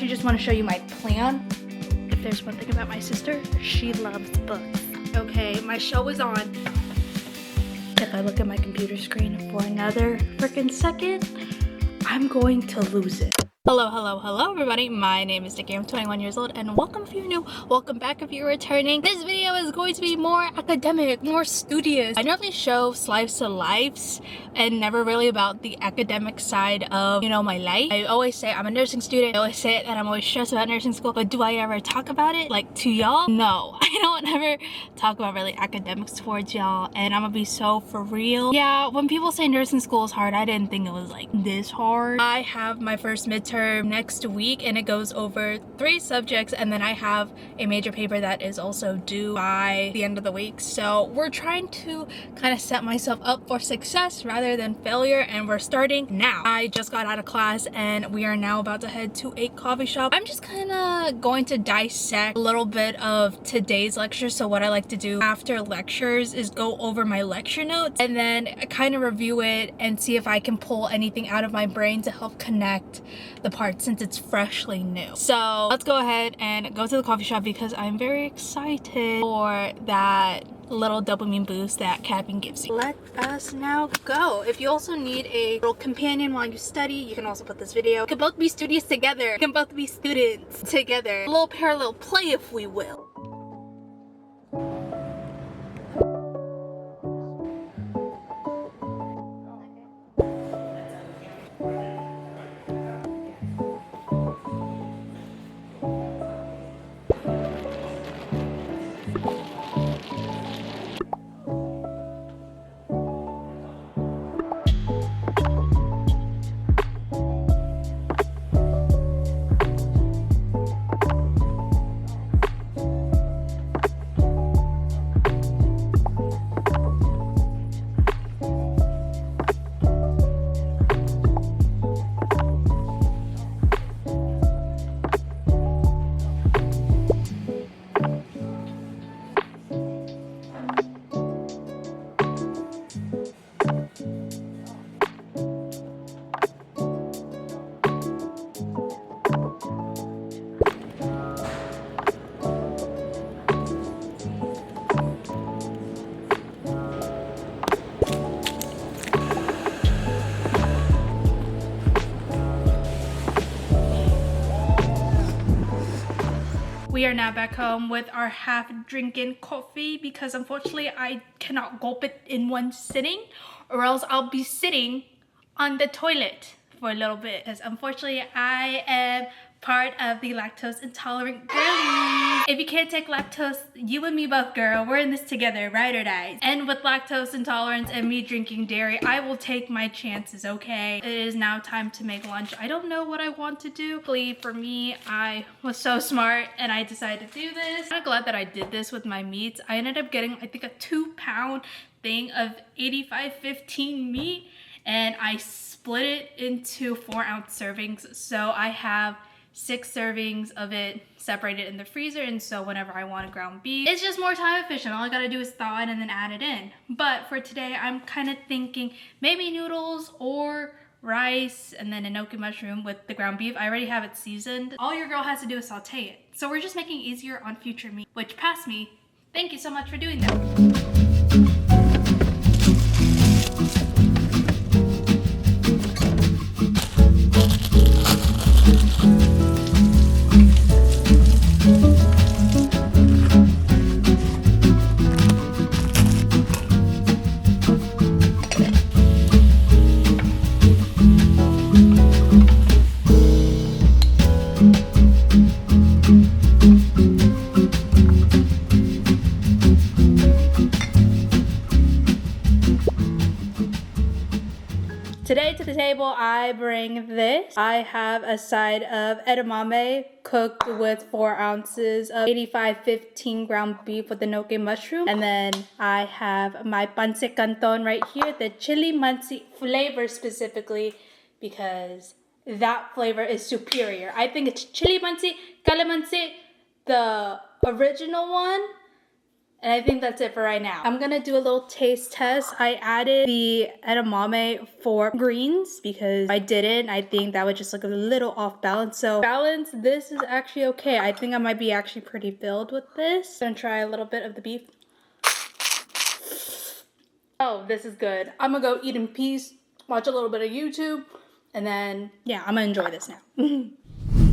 actually just want to show you my plan. If there's one thing about my sister, she loves books. Okay, my show is on. If I look at my computer screen for another freaking second, I'm going to lose it. Hello everybody, my name is Nikki, I'm 21 years old, and welcome if you're new, welcome back if you're returning. This video is going to be more academic, more studious. I normally show slice of lives and never really about the academic side of, you know, my life. I always say I'm a nursing student, I always say it, and I'm always stressed about nursing school, but do I ever talk about it, like, to y'all? No, I don't ever talk about really academics towards y'all, and I'm gonna be so for real. Yeah, when people say nursing school is hard, I didn't think it was like this hard. I have my first midterm next week and it goes over 3 subjects, and then I have a major paper that is also due by the end of the week. So we're trying to kind of set myself up for success rather than failure, and we're starting now. I just got out of class and we are now about to head to a coffee shop. I'm just kind of going to dissect a little bit of today's lecture. So what I like to do after lectures is go over my lecture notes and then kind of review it and see if I can pull anything out of my brain to help connect the parts since it's freshly new. So let's go ahead and go to the coffee shop because I'm very excited for that little dopamine boost that caffeine gives you. Let us now go. If you also need a little companion while you study, you can also put this video. We can both be studious together. We can both be students together. A little parallel play, if we will. We are now back home with our half drinking coffee because unfortunately I cannot gulp it in one sitting, or else I'll be sitting on the toilet for a little bit, because unfortunately I am part of the lactose intolerant girlies. If you can't take lactose, you and me both, girl. We're in this together, ride or die. And with lactose intolerance and me drinking dairy, I will take my chances, okay? It is now time to make lunch. I don't know what I want to do. Luckily for me, I was so smart and I decided to do this. I'm glad that I did this with my meats. I ended up getting, I think, a 2-pound thing of 85/15 meat, and I split it into 4-ounce servings. So I have 6 servings of it separated in the freezer, and so whenever I want a ground beef, it's just more time efficient. All I gotta do is thaw it and then add it in. But for today, I'm kind of thinking maybe noodles or rice and then enoki mushroom with the ground beef. I already have it seasoned. All your girl has to do is saute it. So we're just making it easier on future meat, which past me, thank you so much for doing that. Today to the table, I bring this. I have a side of edamame cooked with 4 ounces of 85/15 ground beef with the enoki mushroom. And then I have my pancit canton right here, the chili mansi flavor specifically, because that flavor is superior. I think it's chili mansi, calamansi, the original one, And I think that's it for right now. I'm gonna do a little taste test. I added the edamame for greens because if I didn't, I think that would just look a little off balance. So balance, this is actually okay. I think I might be actually pretty filled with this. Gonna try a little bit of the beef. Oh, this is good. I'm gonna go eat in peace, watch a little bit of YouTube, and then, yeah, I'm gonna enjoy this now.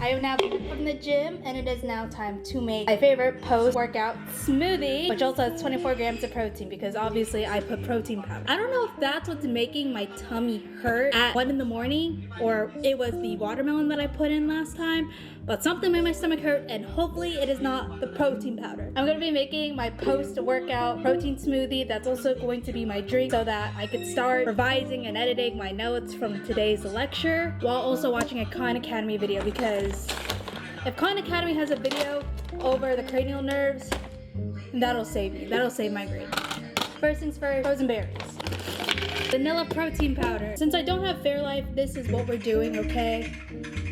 I am now back from the gym, and it is now time to make my favorite post-workout smoothie, which also has 24 grams of protein because obviously I put protein powder. I don't know if that's what's making my tummy hurt at 1 in the morning or it was the watermelon that I put in last time, but something made my stomach hurt, and hopefully it is not the protein powder. I'm going to be making my post-workout protein smoothie. That's also going to be my drink so that I could start revising and editing my notes from today's lecture while also watching a Khan Academy video, because if Khan Academy has a video over the cranial nerves, that'll save me. That'll save my grade. First things first, frozen berries. Vanilla protein powder. Since I don't have Fairlife, this is what we're doing, okay?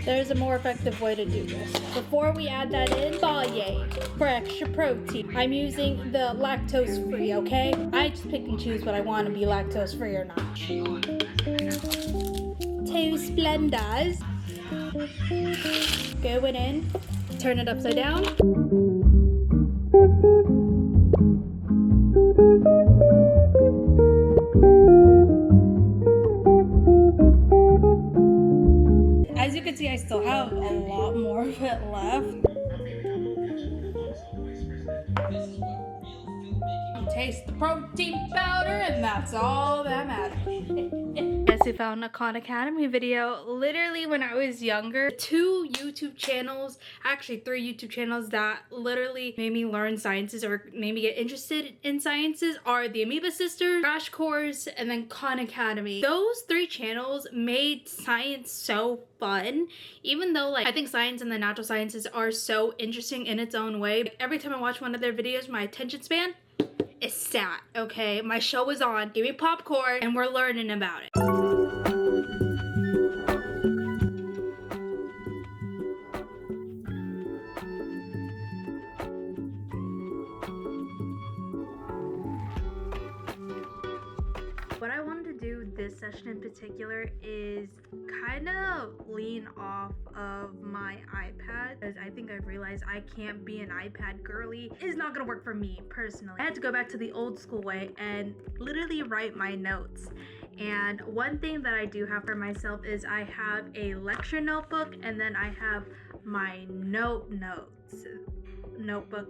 There's a more effective way to do this. Before we add that in, Foliate for extra protein. I'm using the lactose free, okay? I just pick and choose what I want to be lactose free or not. 2 Splendas. Going in, turn it upside down. As you can see, I still have a lot more of it left. Taste the protein powder, and that's all that matters. Guess who found a Khan Academy video literally when I was younger? 2 YouTube channels, actually 3 YouTube channels that literally made me learn sciences or made me get interested in sciences are the Amoeba Sisters, Crash Course, and then Khan Academy. Those 3 channels made science so fun, even though like I think science and the natural sciences are so interesting in its own way. Every time I watch one of their videos, my attention span is sat, okay? My show is on, give me popcorn, and we're learning about it. What I wanted to do this session in particular is kind of lean off of my iPad, because I think I've realized I can't be an iPad girly. It's not gonna work for me personally. I had to go back to the old school way and literally write my notes. And one thing that I do have for myself is I have a lecture notebook, and then I have my notebook,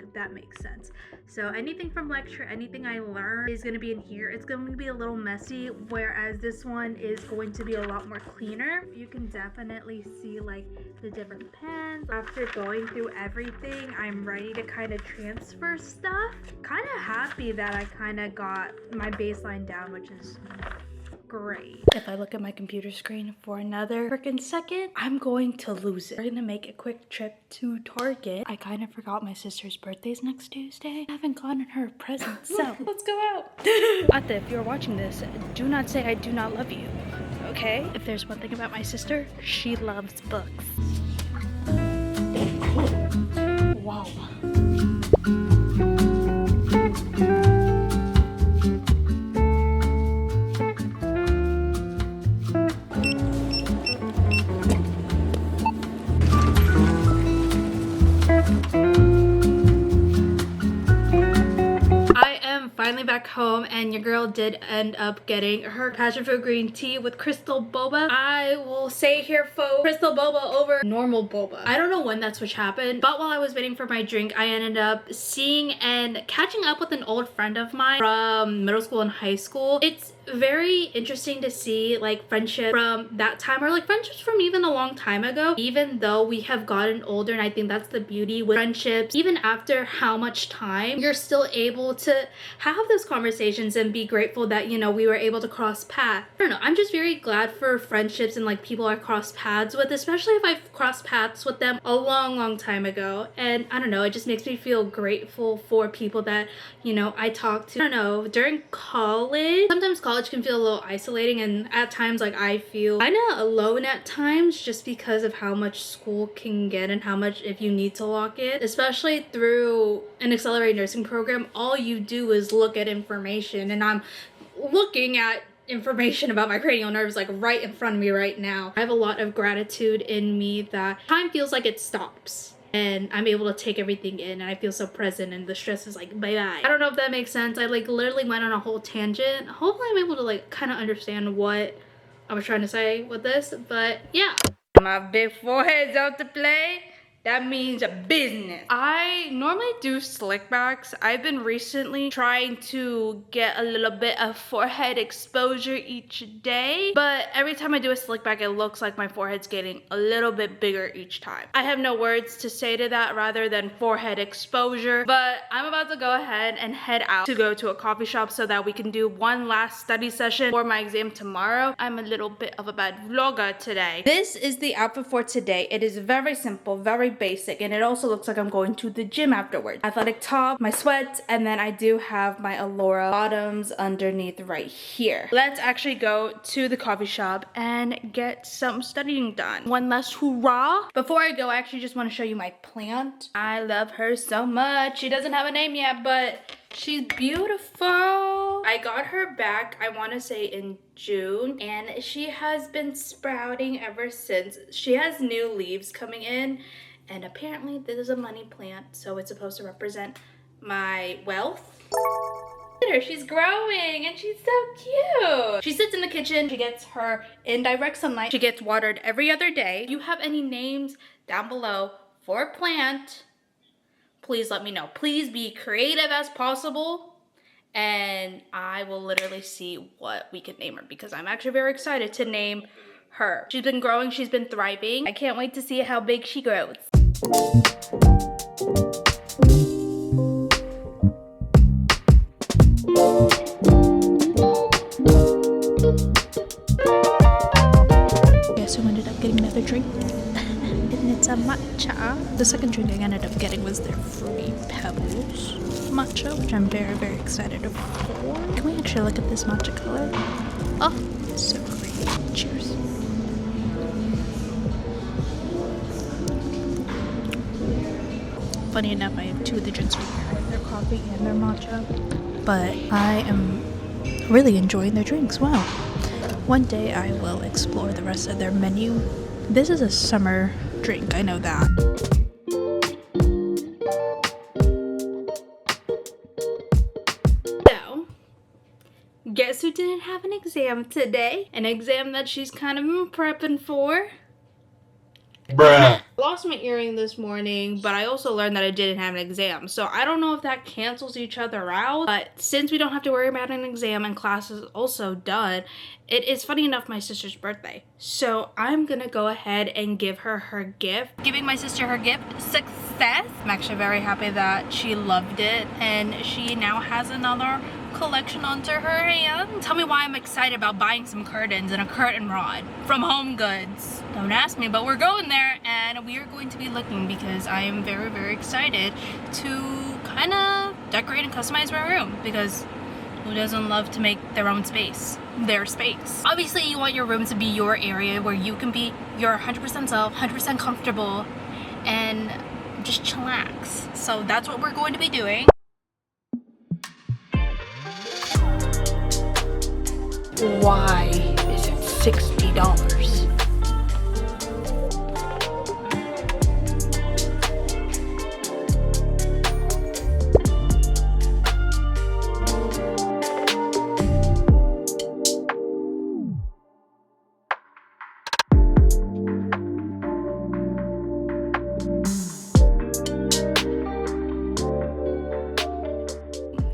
if that makes sense. So anything from lecture, anything I learn is going to be in here. It's going to be a little messy, whereas this one is going to be a lot more cleaner. You can definitely see like the different pens. After going through everything, I'm ready to kind of transfer stuff. Kind of happy that I kind of got my baseline down, which is great. If I look at my computer screen for another freaking second, I'm going to lose it. We're gonna make a quick trip to Target. I kind of forgot my sister's birthday's next Tuesday. I haven't gotten her a present, so let's go out. Ate, if you're watching this, do not say I do not love you, okay? If there's one thing about my sister, she loves books. Wow. Finally back home, and your girl did end up getting her passion fruit green tea with crystal boba. I will say here, folks, crystal boba over normal boba. I don't know when that switch happened, but while I was waiting for my drink, I ended up seeing and catching up with an old friend of mine from middle school and high school. It's very interesting to see like friendship from that time, or like friendships from even a long time ago, even though we have gotten older. And I think that's the beauty with friendships. Even after how much time, you're still able to have those conversations and be grateful that, you know, we were able to cross paths. I don't know, I'm just very glad for friendships and like people I cross paths with, especially if I've crossed paths with them a long time ago. And I don't know, it just makes me feel grateful for people that, you know, I talk to. I don't know, during college, sometimes college college can feel a little isolating, and at times like I feel kind of alone at times just because of how much school can get and how much if you need to lock it, especially through an accelerated nursing program. All you do is look at information, and I'm looking at information about my cranial nerves like right in front of me right now. I have a lot of gratitude in me that time feels like it stops and I'm able to take everything in, and I feel so present, and the stress is like bye-bye. I don't know if that makes sense. I like literally went on a whole tangent. Hopefully I'm able to like kind of understand what I was trying to say with this, but yeah. My big forehead's out to play. That means a business. I normally do slick backs. I've been recently trying to get a little bit of forehead exposure each day, but every time I do a slick back, it looks like my forehead's getting a little bit bigger each time. I have no words to say to that rather than forehead exposure, but I'm about to go ahead and head out to go to a coffee shop so that we can do one last study session for my exam tomorrow. I'm a little bit of a bad vlogger today. This is the outfit for today. It is very simple, very basic, and it also looks like I'm going to the gym afterwards. Athletic top, my sweats, and then I do have my Allura bottoms underneath right here. Let's actually go to the coffee shop and get some studying done. One last hoorah. Before I go, I actually just want to show you my plant. I love her so much. She doesn't have a name yet, but she's beautiful. I got her back, I want to say in June, and she has been sprouting ever since. She has new leaves coming in, and apparently this is a money plant, so it's supposed to represent my wealth. Look at her, she's growing and she's so cute. She sits in the kitchen, she gets her in direct sunlight, she gets watered every other day. If you have any names down below for a plant, please let me know. Please be creative as possible, and I will literally see what we can name her, because I'm actually very excited to name her. She's been growing, she's been thriving. I can't wait to see how big she grows. Guess who ended up getting another drink? And it's a matcha. The second drink I ended up getting was their Fruity Pebbles matcha, which I'm very, very excited for. Can we actually look at this matcha color? Oh, it's so great. Cheers. Funny enough, I have two of the drinks right here. I have their coffee and their matcha. But I am really enjoying their drinks. Wow. One day I will explore the rest of their menu. This is a summer drink, I know that. So, guess who didn't have an exam today? An exam that she's kind of been prepping for. Bruh. I lost my earring this morning, but I also learned that I didn't have an exam. So I don't know if that cancels each other out, but since we don't have to worry about an exam and class is also done, it is funny enough my sister's birthday. So I'm gonna go ahead and give her her gift. Giving my sister her gift, success. I'm actually very happy that she loved it and she now has another collection onto her hand. Tell me why I'm excited about buying some curtains and a curtain rod from Home Goods. Don't ask me, but we're going there and we are going to be looking, because I am very, very excited to kind of decorate and customize my room, because who doesn't love to make their own space their space? Obviously you want your room to be your area where you can be your 100% self, 100% comfortable, and just chillax. So that's what we're going to be doing. Why is it $60?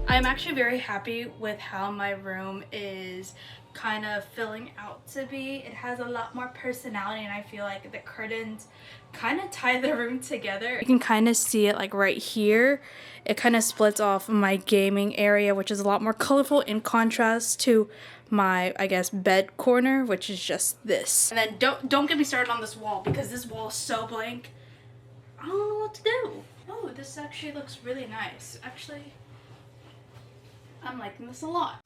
I'm actually very happy with how my room is kind of filling out to be. It has a lot more personality, and I feel like the curtains kind of tie the room together. You can kind of see it like right here. It kind of splits off my gaming area, which is a lot more colorful in contrast to my, I guess, bed corner, which is just this. And then don't get me started on this wall, because this wall is so blank. I don't know what to do. Oh, this actually looks really nice. Actually, I'm liking this a lot.